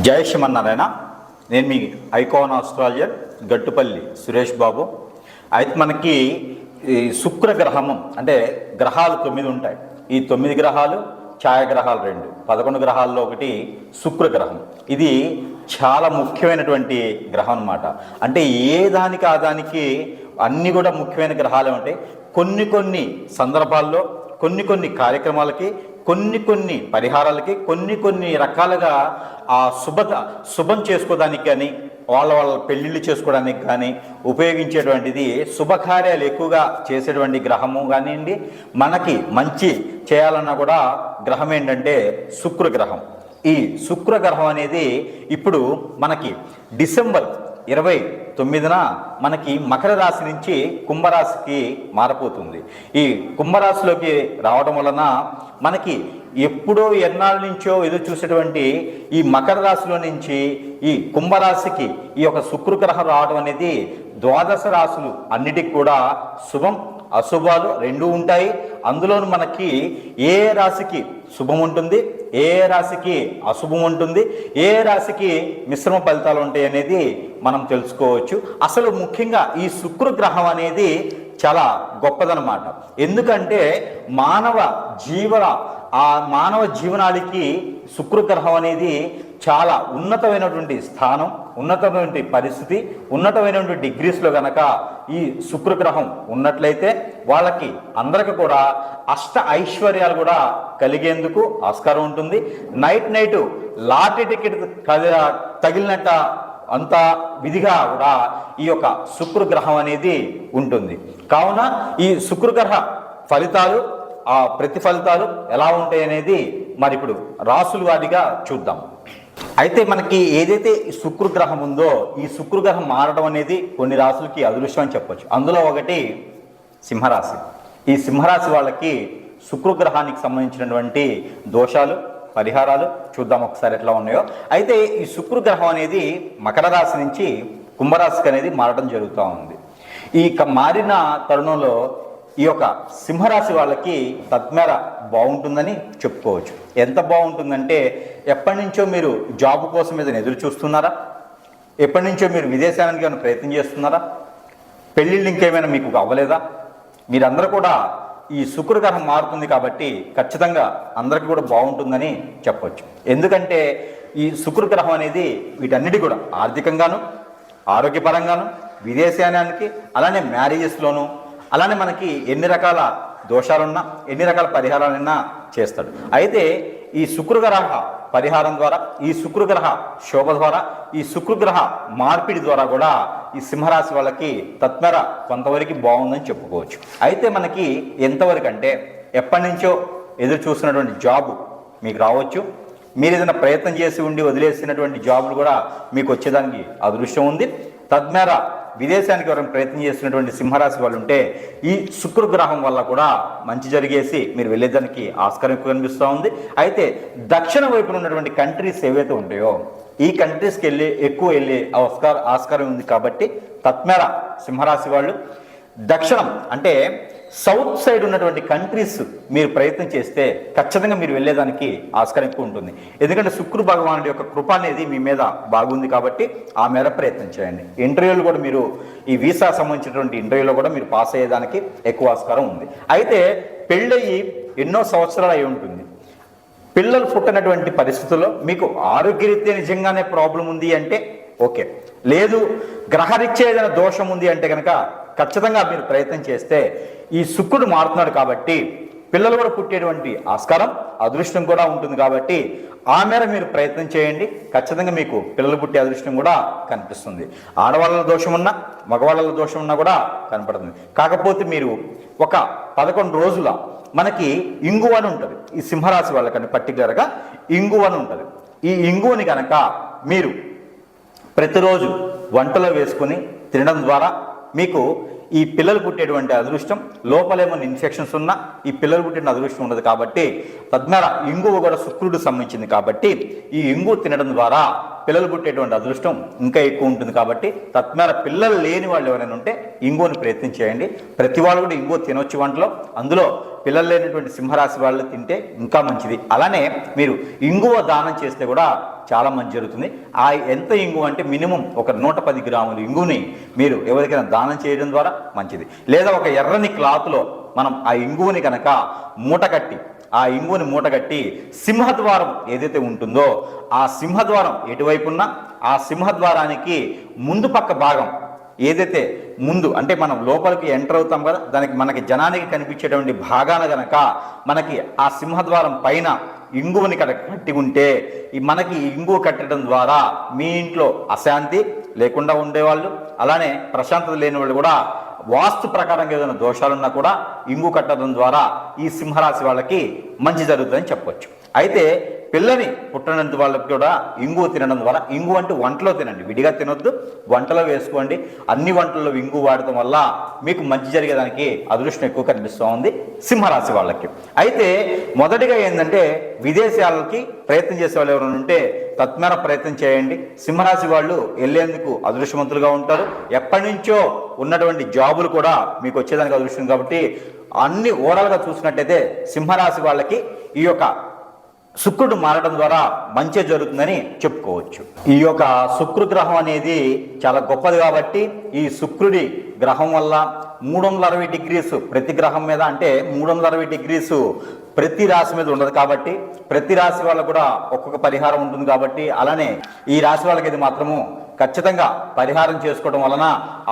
జై శ్రీమన్నారాయణ. నేను మీ icon astrologer Gattupalli Suresh Babu. అయితే మనకి ఈ శుక్రగ్రహము అంటే గ్రహాలు 9 ఉంటాయి. ఈ 9 గ్రహాలు ఛాయాగ్రహాలు 2, 11 గ్రహాల్లో ఒకటి శుక్రగ్రహం. ఇది చాలా ముఖ్యమైనటువంటి గ్రహం అన్నమాట. అంటే ఏ దానికి ఆ దానికి అన్నీ కూడా ముఖ్యమైన గ్రహాలే ఉంటాయి. కొన్ని సందర్భాల్లో కొన్ని కార్యక్రమాలకి కొన్ని పరిహారాలకి కొన్ని రకాలుగా ఆ శుభం చేసుకోవడానికి కానీ వాళ్ళ పెళ్ళిళ్ళు చేసుకోవడానికి కానీ ఉపయోగించేటువంటిది శుభకార్యాలు ఎక్కువగా చేసేటువంటి గ్రహము కానివ్వండి. మనకి మంచి చేయాలన్నా కూడా గ్రహం ఏంటంటే శుక్రగ్రహం. ఈ శుక్రగ్రహం అనేది ఇప్పుడు మనకి డిసెంబర్ 29న మనకి మకర రాశి నుంచి కుంభరాశికి మారిపోతుంది. ఈ కుంభరాశిలోకి రావడం వలన మనకి ఎప్పుడో ఎన్నాళ్ళ నుంచో ఎదురు చూసేటువంటి ఈ మకర రాశిలో నుంచి ఈ కుంభరాశికి ఈ యొక్క శుక్రగ్రహం రావడం అనేది ద్వాదశ రాశులు అన్నిటికి కూడా శుభం అశుభాలు రెండూ ఉంటాయి. అందులోనూ మనకి ఏ రాశికి శుభం ఉంటుంది, ఏ రాశికి అశుభం ఉంటుంది, ఏ రాశికి మిశ్రమ ఫలితాలు ఉంటాయి అనేది మనం తెలుసుకోవచ్చు. అసలు ముఖ్యంగా ఈ శుక్రగ్రహం అనేది చాలా గొప్పదనమాట. ఎందుకంటే మానవ జీవనానికి శుక్రగ్రహం అనేది చాలా ఉన్నతమైనటువంటి స్థానం, ఉన్నతమైనటువంటి పరిస్థితి, ఉన్నతమైనటువంటి డిగ్రీస్లో గనక ఈ శుక్రగ్రహం ఉన్నట్లయితే వాళ్ళకి అందరికీ కూడా అష్ట ఐశ్వర్యాలు కూడా కలిగేందుకు ఆస్కారం ఉంటుంది. నైట్ లాటరీ టికెట్ తగిలినట్ట అంత విధిగా కూడా ఈ యొక్క శుక్రగ్రహం అనేది ఉంటుంది. కావున ఈ శుక్రగ్రహ ఫలితాలు ఆ ప్రతిఫలితాలు ఎలా ఉంటాయి అనేది మరి ఇప్పుడు రాసుల వారిగా చూద్దాం. అయితే మనకి ఏదైతే శుక్రగ్రహం ఉందో ఈ శుక్రగ్రహం మారడం అనేది కొన్ని రాసులకి అదృష్టం అని చెప్పొచ్చు. అందులో ఒకటి సింహరాశి. ఈ సింహరాశి వాళ్ళకి శుక్రగ్రహానికి సంబంధించినటువంటి దోషాలు పరిహారాలు చూద్దాం ఒకసారి ఎట్లా ఉన్నాయో. అయితే ఈ శుక్రగ్రహం అనేది మకర రాశి నుంచి కుంభరాశికి అనేది మారడం జరుగుతూ ఉంది. ఈ మారిన తరుణంలో ఈ యొక్క సింహరాశి వాళ్ళకి తద్మేర బాగుంటుందని చెప్పుకోవచ్చు. ఎంత బాగుంటుందంటే ఎప్పటి నుంచో మీరు జాబ్ కోసం ఏదైనా ఎదురు చూస్తున్నారా? ఎప్పటి నుంచో మీరు విదేశానికి ఏమైనా ప్రయత్నం చేస్తున్నారా? పెళ్ళిళ్ళు ఇంకేమైనా మీకు అవ్వలేదా? మీరందరూ కూడా ఈ శుక్రగ్రహం మారుతుంది కాబట్టి ఖచ్చితంగా అందరికీ కూడా బాగుంటుందని చెప్పొచ్చు. ఎందుకంటే ఈ శుక్రగ్రహం అనేది వీటన్నిటి కూడా ఆర్థికంగాను, ఆరోగ్యపరంగాను, విదేశానికి, అలానే మ్యారేజెస్లోను, అలానే మనకి ఎన్ని రకాల దోషాలున్నా ఎన్ని రకాల పరిహారాలన్నా చేస్తాడు. అయితే ఈ శుక్రగ్రహ పరిహారం ద్వారా, ఈ శుక్రగ్రహ శోభ ద్వారా, ఈ శుక్రగ్రహ మార్పిడి ద్వారా కూడా ఈ సింహరాశి వాళ్ళకి తత్మేర కొంతవరకు బాగుందని చెప్పుకోవచ్చు. అయితే మనకి ఎంతవరకు అంటే ఎప్పటి నుంచో ఎదురు చూస్తున్నటువంటి జాబు మీకు రావచ్చు. మీరు ఏదైనా ప్రయత్నం చేసి ఉండి వదిలేసినటువంటి జాబులు కూడా మీకు వచ్చేదానికి అదృష్టం ఉంది. తద్మేర విదేశానికి ఎవరైనా ప్రయత్నం చేస్తున్నటువంటి సింహరాశి వాళ్ళు ఉంటే ఈ శుక్రగ్రహం వల్ల కూడా మంచి జరిగేసి మీరు వెళ్ళేదానికి ఆస్కారం ఎక్కువ కనిపిస్తూ ఉంది. అయితే దక్షిణ వైపున ఉన్నటువంటి కంట్రీస్ ఏవైతే ఉంటాయో ఈ కంట్రీస్కి ఎక్కువ వెళ్ళే ఆస్కారం ఉంది. కాబట్టి తత్మేర సింహరాశి వాళ్ళు దక్షిణం అంటే సౌత్ సైడ్ ఉన్నటువంటి కంట్రీస్ మీరు ప్రయత్నం చేస్తే ఖచ్చితంగా మీరు వెళ్ళేదానికి ఆస్కారం ఎక్కువ ఉంటుంది. ఎందుకంటే శుక్ర భగవానుడి యొక్క కృప అనేది మీ మీద బాగుంది కాబట్టి ఆ మేర ప్రయత్నం చేయండి. ఇంటర్వ్యూలు కూడా మీరు ఈ వీసా సంబంధించినటువంటి ఇంటర్వ్యూలో కూడా మీరు పాస్ అయ్యేదానికి ఎక్కువ ఆస్కారం ఉంది. అయితే పెళ్ళయి ఎన్నో సంవత్సరాలు అయి ఉంటుంది. పిల్లలు పుట్టినటువంటి పరిస్థితుల్లో మీకు ఆరోగ్యరీత్యా నిజంగానే ప్రాబ్లం ఉంది అంటే ఓకే, లేదు గ్రహరీత్యా ఏదైనా దోషం ఉంది అంటే కనుక ఖచ్చితంగా మీరు ప్రయత్నం చేస్తే ఈ శుక్రుడు మారుతున్నాడు కాబట్టి పిల్లలు కూడా పుట్టేటువంటి ఆస్కారం అదృష్టం కూడా ఉంటుంది. కాబట్టి ఆ మేర మీరు ప్రయత్నం చేయండి. ఖచ్చితంగా మీకు పిల్లలు పుట్టే అదృష్టం కూడా కనిపిస్తుంది. ఆడవాళ్ళ దోషం ఉన్నా మగవాళ్ళ దోషం ఉన్నా కూడా కనపడుతుంది. కాకపోతే మీరు ఒక 11 రోజుల మనకి ఇంగువ అని ఉంటుంది. ఈ సింహరాశి వాళ్ళకని పర్టికులర్గా ఇంగువ అని ఉంటుంది. ఈ ఇంగువని కనుక మీరు ప్రతిరోజు వంటలో వేసుకుని తినడం ద్వారా మీకు ఈ పిల్లలు పుట్టేటువంటి అదృష్టం, లోపలేమన్నా ఇన్ఫెక్షన్స్ ఉన్నా ఈ పిల్లలు పుట్టిన అదృష్టం ఉండదు. కాబట్టి తద్మేర ఇంగువ కూడా శుక్రుడు సంబంధించింది కాబట్టి ఈ ఇంగువ తినడం ద్వారా పిల్లలు పుట్టేటువంటి అదృష్టం ఇంకా ఎక్కువ ఉంటుంది. కాబట్టి తత్మేర పిల్లలు లేని వాళ్ళు ఎవరైనా ఉంటే ఇంగువని ప్రయత్నం చేయండి. ప్రతి వాళ్ళు కూడా ఇంగువ తినొచ్చు వంటలో. అందులో పిల్లలు లేనటువంటి సింహరాశి వాళ్ళు తింటే ఇంకా మంచిది. అలానే మీరు ఇంగువ దానం చేస్తే కూడా చాలా మంచి జరుగుతుంది. ఆ ఎంత ఇంగువ అంటే మినిమం ఒక 110 గ్రాములు ఇంగుని మీరు ఎవరికైనా దానం చేయడం ద్వారా మంచిది. లేదా ఒక ఎర్రని క్లాత్లో మనం ఆ ఇంగువని కనుక మూటకట్టి ఆ ఇంగువని మూటగట్టి సింహద్వారం ఏదైతే ఉంటుందో ఆ సింహద్వారం ఎటువైపున్నా ఆ సింహద్వారానికి ముందు పక్క భాగం ఏదైతే ముందు అంటే మనం లోపలికి ఎంటర్ అవుతాం కదా, దానికి మనకి జనానికి కనిపించేటువంటి భాగాన గనక మనకి ఆ సింహద్వారం పైన ఇంగువని కట్టి ఉంటే మనకి ఇంగువ కట్టడం ద్వారా మీ ఇంట్లో అశాంతి లేకుండా ఉండేవాళ్ళు, అలానే ప్రశాంతత లేని వాళ్ళు కూడా వాస్తు ప్రకారంగా ఏదైనా దోషాలున్నా కూడా ఇంగు కట్టడం ద్వారా ఈ సింహరాశి వాళ్ళకి మంచి జరుగుతుందని చెప్పవచ్చు. అయితే పిల్లని పుట్టినంత వాళ్ళకి కూడా ఇంగువ తినడం ద్వారా, ఇంగు అంటే వంటలో తినండి, విడిగా తినొద్దు, వంటలో వేసుకోండి. అన్ని వంటల్లో ఇంగు వాడటం వల్ల మీకు మంచి జరిగేదానికి అదృష్టం ఎక్కువ కనిపిస్తూ ఉంది సింహరాశి వాళ్ళకి. అయితే మొదటిగా ఏంటంటే విదేశాలకి ప్రయత్నం చేసే వాళ్ళు ఎవరైనా ఉంటే తత్మేర ప్రయత్నం చేయండి. సింహరాశి వాళ్ళు వెళ్ళేందుకు అదృష్టవంతులుగా ఉంటారు. ఎప్పటి నుంచో ఉన్నటువంటి జాబులు కూడా మీకు వచ్చేదానికి అదృష్టం కాబట్టి అన్ని ఓవరాల్గా చూసినట్టయితే సింహరాశి వాళ్ళకి ఈ యొక్క శుక్రుడు మారడం ద్వారా మంచి జరుగుతుందని చెప్పుకోవచ్చు. ఈ యొక్క శుక్రగ్రహం అనేది చాలా గొప్పది కాబట్టి ఈ శుక్రుడి గ్రహం వల్ల 360 డిగ్రీస్ ప్రతి గ్రహం మీద, అంటే 360 డిగ్రీస్ ప్రతి రాశి మీద ఉండదు కాబట్టి ప్రతి రాశి వాళ్ళకు కూడా ఒక్కొక్క పరిహారం ఉంటుంది కాబట్టి, అలానే ఈ రాశి వాళ్ళకి ఇది మాత్రము ఖచ్చితంగా పరిహారం చేసుకోవడం వలన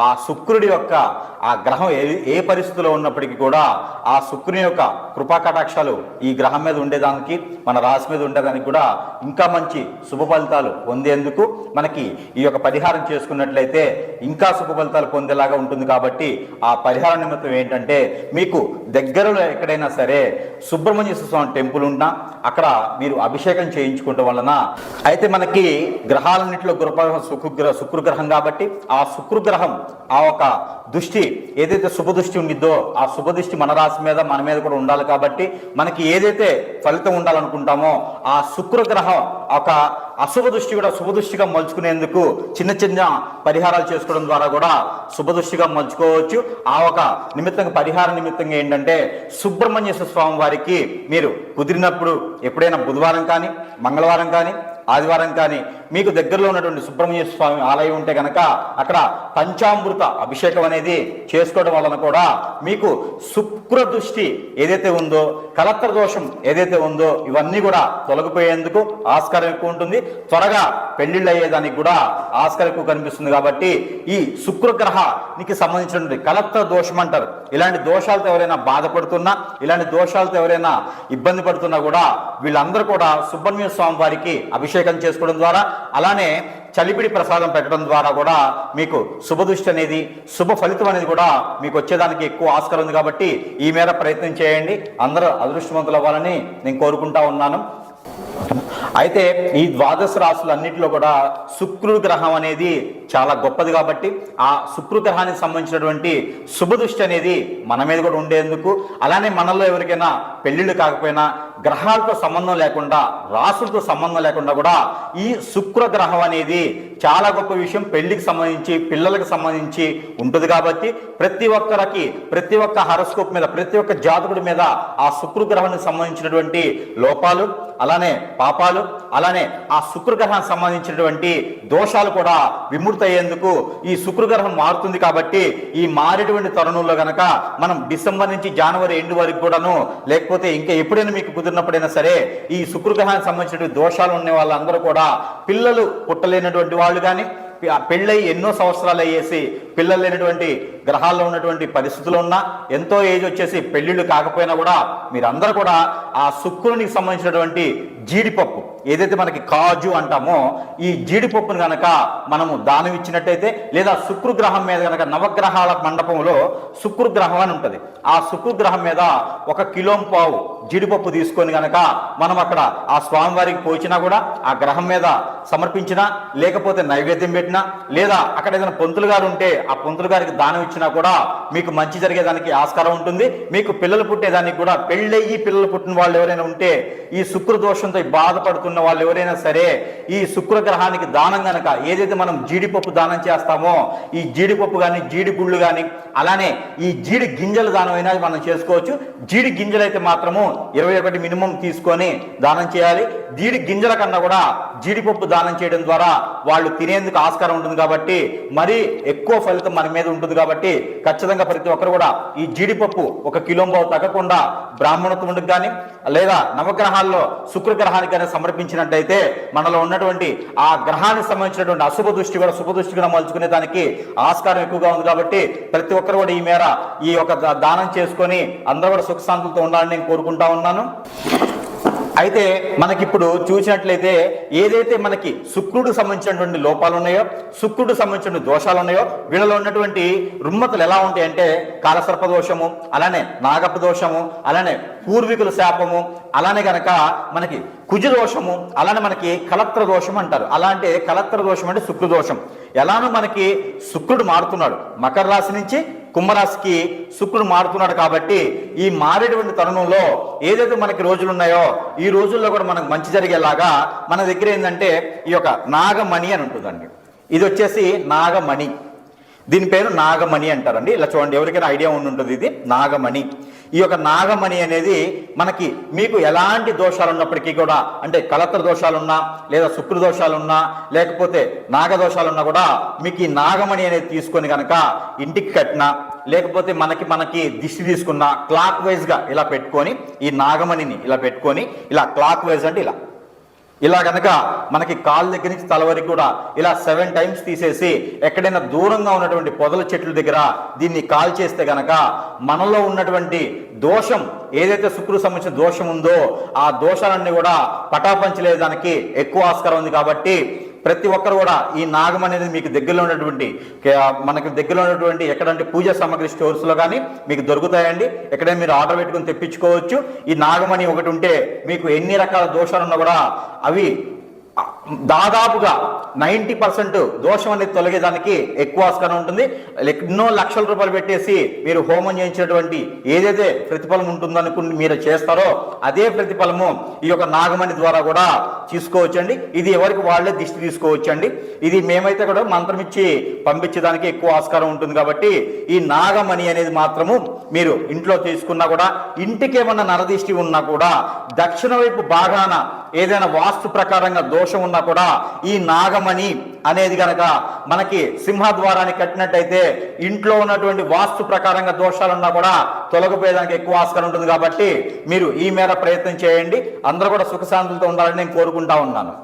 ఆ శుక్రుడి యొక్క ఆ గ్రహం ఏ పరిస్థితిలో ఉన్నప్పటికీ కూడా ఆ శుక్రుని యొక్క కృపా కటాక్షాలు ఈ గ్రహం మీద ఉండేదానికి, మన రాశి మీద ఉండేదానికి కూడా ఇంకా మంచి శుభ ఫలితాలు పొందేందుకు మనకి ఈ యొక్క పరిహారం చేసుకున్నట్లయితే ఇంకా శుభ ఫలితాలు పొందేలాగా ఉంటుంది. కాబట్టి ఆ పరిహార నిమిత్తం ఏంటంటే మీకు దగ్గరలో ఎక్కడైనా సరే సుబ్రహ్మణ్యేశ్వర స్వామి టెంపుల్ ఉన్నా అక్కడ మీరు అభిషేకం చేయించుకోవడం వలన, అయితే మనకి గ్రహాలన్నింటిలో శుక్రగ్రహం కాబట్టి ఆ శుక్రగ్రహం ఆ ఒక దృష్టి ఏదైతే శుభ దృష్టి ఉండిద్దో ఆ శుభ దృష్టి మన రాశి మీద మన మీద కూడా ఉండాలి. కాబట్టి మనకి ఏదైతే ఫలితం ఉండాలనుకుంటామో ఆ శుక్రగ్రహం ఒక అశుభ దృష్టి కూడా శుభ దృష్టిగా మలుచుకునేందుకు చిన్న చిన్న పరిహారాలు చేసుకోవడం ద్వారా కూడా శుభ దృష్టిగా మలుచుకోవచ్చు. ఆ ఒక నిమిత్తంగా పరిహార నిమిత్తంగా ఏంటంటే సుబ్రహ్మణ్యేశ్వర స్వామి వారికి మీరు కుదిరినప్పుడు ఎప్పుడైనా బుధవారం కానీ, మంగళవారం కానీ, ఆదివారం కానీ మీకు దగ్గరలో ఉన్నటువంటి సుబ్రహ్మణ్యేశ్వర స్వామి ఆలయం ఉంటే కనుక అక్కడ పంచామృత అభిషేకం అనేది చేసుకోవడం వలన కూడా మీకు శుక్ర దృష్టి ఏదైతే ఉందో, కలత్ర దోషం ఏదైతే ఉందో ఇవన్నీ కూడా తొలగిపోయేందుకు ఆస్కారం ఎక్కువ ఉంటుంది. త్వరగా పెళ్లిళ్ళు అయ్యేదానికి కూడా ఆస్కారం ఎక్కువ కనిపిస్తుంది. కాబట్టి ఈ శుక్రగ్రహానికి సంబంధించినటువంటి కలత్ర దోషం అంటారు. ఇలాంటి దోషాలతో ఎవరైనా బాధపడుతున్నా, ఇలాంటి దోషాలతో ఎవరైనా ఇబ్బంది పడుతున్నా కూడా వీళ్ళందరూ కూడా సుబ్రహ్మణ్య స్వామి వారికి అభిషేకం చేసుకోవడం ద్వారా, అలానే చలిపిడి ప్రసాదం పెట్టడం ద్వారా కూడా మీకు శుభదృష్టి అనేది, శుభ ఫలితం అనేది కూడా మీకు వచ్చేదానికి ఎక్కువ ఆస్కారం ఉంది. కాబట్టి ఈ మేర ప్రయత్నం చేయండి. అందరూ అదృష్టవంతులు అవ్వాలని నేను కోరుకుంటా ఉన్నాను. అయితే ఈ ద్వాదశ రాశులన్నింటిలో కూడా శుక్రుడు గ్రహం అనేది చాలా గొప్పది కాబట్టి ఆ శుక్రు గ్రహానికి సంబంధించినటువంటి శుభదృష్టి అనేది మన మీద కూడా ఉండేందుకు, అలానే మనలో ఎవరికైనా పెళ్లిళ్ళు కాకపోయినా గ్రహాలతో సంబంధం లేకుండా, రాసులతో సంబంధం లేకుండా కూడా ఈ శుక్ర గ్రహం అనేది చాలా గొప్ప విషయం. పెళ్లికి సంబంధించి, పిల్లలకు సంబంధించి ఉంటుంది. కాబట్టి ప్రతి ఒక్కరికి, ప్రతి ఒక్క హారోస్కోప్ మీద, ప్రతి ఒక్క జాతకుడి మీద ఆ శుక్ర గ్రహానికి సంబంధించినటువంటి లోపాలు, అలానే పాపాలు, అలానే ఆ శుక్రగ్రహానికి సంబంధించినటువంటి దోషాలు కూడా విముక్తి అయ్యేందుకు ఈ శుక్రగ్రహం మారుతుంది. కాబట్టి ఈ మారేటువంటి తరుణంలో గనక మనం డిసెంబర్ నుంచి జనవరి ఎండ్ వరకు కూడాను, లేకపోతే ఇంకా ఎప్పుడైనా మీకు కుదిరినప్పుడైనా సరే ఈ శుక్రగ్రహానికి సంబంధించినటువంటి దోషాలు ఉన్న వాళ్ళందరూ కూడా, పిల్లలు పుట్టలేనటువంటి వాళ్ళు కానీ, పెళ్ళై ఎన్నో సంవత్సరాలు అయ్యేసి పిల్లలు లేనటువంటి గ్రహాల్లో ఉన్నటువంటి పరిస్థితులు ఉన్నా, ఎంతో ఏజ్ వచ్చేసి పెళ్లిళ్ళు కాకపోయినా కూడా మీరందరూ కూడా ఆ శుక్రునికి సంబంధించినటువంటి జీడిపప్పు ఏదైతే మనకి కాజు అంటామో ఈ జీడిపప్పును కనుక మనము దానం ఇచ్చినట్టయితే, లేదా శుక్రగ్రహం మీద కనుక నవగ్రహాల మండపంలో శుక్రగ్రహం అని ఉంటుంది, ఆ శుక్రగ్రహం మీద 1 కిలో పావు జీడిపప్పు తీసుకొని కనుక మనం అక్కడ ఆ స్వామివారికి పోచినా కూడా, ఆ గ్రహం మీద సమర్పించినా, లేకపోతే నైవేద్యం పెట్టినా, లేదా అక్కడ ఏదైనా పంతులు గారు ఉంటే ఆ పంతులు గారికి దానం ఇచ్చినా కూడా మీకు మంచి జరిగేదానికి ఆస్కారం ఉంటుంది. మీకు పిల్లలు పుట్టేదానికి కూడా, పెళ్ళయ్యి పిల్లలు పుట్టిన వాళ్ళు ఎవరైనా ఉంటే, ఈ శుక్ర దోషంతో బాధపడుతున్న వాళ్ళు ఎవరైనా సరే ఈ శుక్రగ్రహానికి దానం గనక ఏదైతే మనం జీడిపప్పు దానం చేస్తామో, ఈ జీడిపప్పు కానీ జీడి గుళ్ళు కానీ అలానే ఈ జీడి గింజల దానం అయినా మనం చేసుకోవచ్చు. జీడి గింజలు అయితే మాత్రము 21 మినిమం తీసుకొని దానం చేయాలి. జీడి గింజల కన్నా కూడా జీడిపప్పు దానం చేయడం ద్వారా వాళ్ళు తినేందుకు ఆస్కారం ఉంటుంది కాబట్టి మరీ ఎక్కువ ఫలితం మన మీద ఉంటుంది కాబట్టి ఖచ్చితంగా ప్రతి ఒక్కరు కూడా ఈ జీడిపప్పు 1 కిలోంబావు తగ్గకుండా బ్రాహ్మణత్వుడికి కానీ లేదా నవగ్రహాల్లో శుక్రగ్రహానికి కానీ సమర్పించినట్టయితే మనలో ఉన్నటువంటి ఆ గ్రహానికి సంబంధించినటువంటి అశుభ దృష్టి కూడా శుభ దృష్టిగా మలుచుకునే దానికి ఆస్కారం ఎక్కువగా ఉంది కాబట్టి ప్రతి ఒక్కరు కూడా ఈ మేర ఈ యొక్క దానం చేసుకొని అందరూ కూడా సుఖశాంతులతో ఉండాలని నేను కోరుకుంటా ఉన్నాను. అయితే మనకిప్పుడు చూసినట్లయితే ఏదైతే మనకి శుక్రుడికి సంబంధించినటువంటి లోపాలు ఉన్నాయో, శుక్రుడికి సంబంధించిన దోషాలు ఉన్నాయో, వీళ్ళలో ఉన్నటువంటి రుమ్మతులు ఎలా ఉంటాయంటే కాలసర్ప దోషము, అలానే నాగప్ప దోషము, అలానే పూర్వీకుల శాపము, అలానే గనక మనకి కుజ దోషము, అలానే మనకి కలత్ర దోషం అంటారు. అలా అంటే కలత్ర దోషం అంటే శుక్ర దోషం. ఎలానో మనకి శుక్రుడు మారుతున్నాడు, మకర రాశి నుంచి కుంభరాశికి శుక్రుడు మారుతున్నాడు కాబట్టి ఈ మారేటువంటి తరుణంలో ఏదైతే మనకి రోజులు ఉన్నాయో ఈ రోజుల్లో కూడా మనకు మంచి జరిగేలాగా మన దగ్గర ఏంటంటే ఈ యొక్క నాగమణి అని ఉంటుందండి. ఇది వచ్చేసి నాగమణి, దీని పేరు నాగమణి అంటారండి. ఇలా చూడండి, ఎవరికైనా ఐడియా ఉంటుంది, ఇది నాగమణి. ఈ యొక్క నాగమణి అనేది మనకి మీకు ఎలాంటి దోషాలు ఉన్నప్పటికీ కూడా, అంటే కలత్ర దోషాలున్నా లేదా శుక్ర దోషాలున్నా లేకపోతే నాగదోషాలున్నా కూడా మీకు ఈ నాగమణి అనేది తీసుకొని కనుక ఇంటికి కట్టినా లేకపోతే మనకి దిష్టి తీసుకున్న క్లాక్ వైజ్గా ఇలా పెట్టుకొని ఈ నాగమణిని ఇలా పెట్టుకొని ఇలా క్లాక్ వైజ్ అంటే ఇలా కనుక మనకి కాళ్ళ దగ్గర నుంచి తల వరకు కూడా ఇలా 7 టైమ్స్ తీసేసి ఎక్కడైనా దూరంగా ఉన్నటువంటి పొదల చెట్ల దగ్గర దీన్ని కాల్ చేస్తే గనక మనలో ఉన్నటువంటి దోషం ఏదైతే శుక్రుడికి సంబంధించిన దోషం ఉందో ఆ దోషాలన్నీ కూడా పటాపంచలేదానికి ఎక్కువ ఆస్కారం ఉంది. కాబట్టి ప్రతి ఒక్కరు కూడా ఈ నాగం అనేది మీకు దగ్గరలో ఉన్నటువంటి మనకి దగ్గరలో ఉన్నటువంటి ఎక్కడంటే పూజా సామాగ్రి స్టోర్స్లో కానీ మీకు దొరుకుతాయండి. ఎక్కడైనా మీరు ఆర్డర్ పెట్టుకుని తెప్పించుకోవచ్చు. ఈ నాగమణి ఒకటి ఉంటే మీకు ఎన్ని రకాల దోషాలు ఉన్నా కూడా అవి దాదాపుగా 90% దోషం అనేది తొలగేదానికి ఎక్కువ ఆస్కారం ఉంటుంది. ఎన్నో లక్షల రూపాయలు పెట్టేసి మీరు హోమం చేయించినటువంటి ఏదైతే ప్రతిఫలం ఉంటుందనుకుని మీరు చేస్తారో అదే ప్రతిఫలము ఈ యొక్క నాగమణి ద్వారా కూడా తీసుకోవచ్చండి. ఇది ఎవరికి వాళ్ళే దిష్టి తీసుకోవచ్చండి. ఇది మేమైతే కూడా మంత్రం ఇచ్చి పంపించడానికి ఎక్కువ ఆస్కారం ఉంటుంది. కాబట్టి ఈ నాగమణి అనేది మాత్రము మీరు ఇంట్లో తీసుకున్నా కూడా, ఇంటికి ఏమన్నా నరదిష్టి ఉన్నా కూడా, దక్షిణ వైపు భాగాన ఏదైనా వాస్తు ప్రకారంగా దోషం ఉన్నా కూడా ఈ నాగమణి అనేది గనక మనకి సింహద్వారాన్ని కట్టినట్టయితే ఇంట్లో ఉన్నటువంటి వాస్తు ప్రకారంగా దోషాలున్నా కూడా తొలగిపోయేదానికి ఎక్కువ ఆస్కారం ఉంటుంది. కాబట్టి మీరు ఈ మేర ప్రయత్నం చేయండి. అందరూ కూడా సుఖశాంతులతో ఉండాలని నేను కోరుకుంటా ఉన్నాను.